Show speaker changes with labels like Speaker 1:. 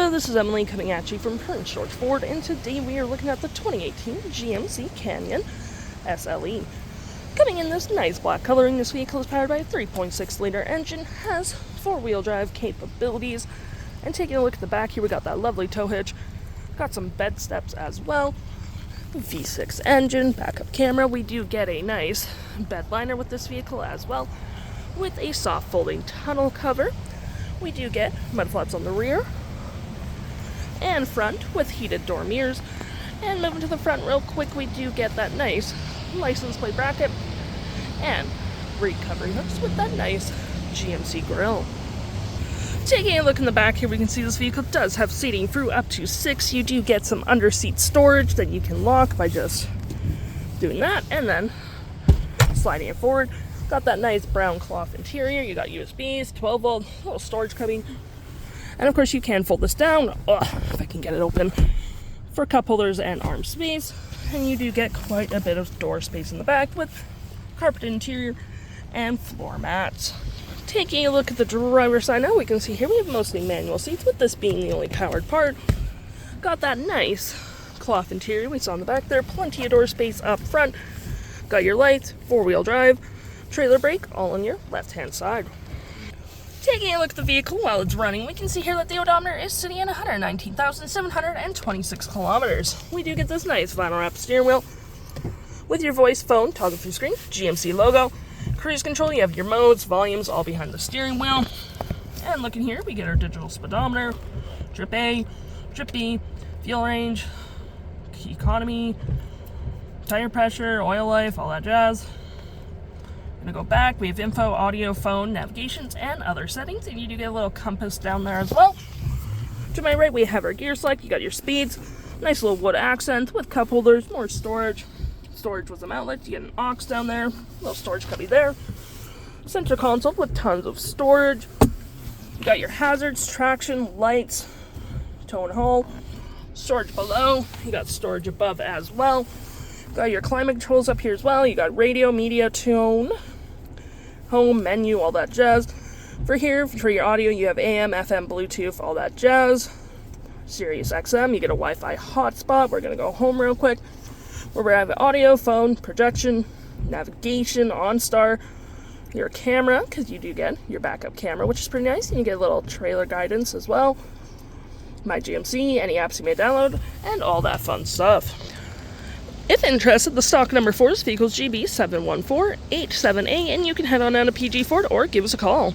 Speaker 1: Hello, this is Emily coming at you from Prince George Ford, and today we are looking at the 2018 GMC Canyon SLE. Coming in this nice black coloring, this vehicle is powered by a 3.6-liter engine, has four-wheel drive capabilities, and taking a look at the back here, we got that lovely tow hitch, got some bed steps as well, V6 engine, backup camera. We do get a nice bed liner with this vehicle as well, with a soft folding tonneau cover. We do get mud flaps on the rear and front with heated door mirrors. And moving to the front real quick, we do get that nice license plate bracket and recovery hooks with that nice GMC grille. Taking a look in the back here, we can see this vehicle does have seating through up to 6. You do get some under-seat storage that you can lock by just doing that and then sliding it forward. Got that nice brown cloth interior. You got USBs, 12-volt, little storage cubby. And of course you can fold this down, if I can get it open, for cup holders and arm space. And you do get quite a bit of door space in the back with carpeted interior and floor mats. Taking a look at the driver's side now, we can see here we have mostly manual seats, with this being the only powered part. Got that nice cloth interior we saw in the back there, plenty of door space up front. Got your lights, four-wheel drive, trailer brake, all on your left-hand side. Taking a look at the vehicle while it's running, we can see here that the odometer is sitting at 119,726 kilometers. We do get this nice vinyl wrap steering wheel with your voice, phone, toggle through screen, GMC logo, cruise control. You have your modes, volumes, all behind the steering wheel. And looking here, we get our digital speedometer, trip A, trip B, fuel range, economy, tire pressure, oil life, all that jazz. Gonna go back, we have info, audio, phone, navigations, and other settings, and you do get a little compass down there as well. To my right, we have our gear select. You got your speeds, nice little wood accent with cup holders, more storage with some outlets. You get an aux down there, little storage cubby there, center console with tons of storage. You got your hazards, traction, lights, tow and haul, storage below. You got storage above as well. Got your climate controls up here as well. You got radio, media, tune, home, menu, all that jazz. For your audio, you have AM, FM, Bluetooth, all that jazz. SiriusXM, you get a Wi-Fi hotspot. We're going to go home real quick, where we have audio, phone, projection, navigation, OnStar, your camera, because you do get your backup camera, which is pretty nice. And you get a little trailer guidance as well. My GMC, any apps you may download, and all that fun stuff. If interested, the stock number for this vehicle is GB71487A, and you can head on down to PG Ford or give us a call.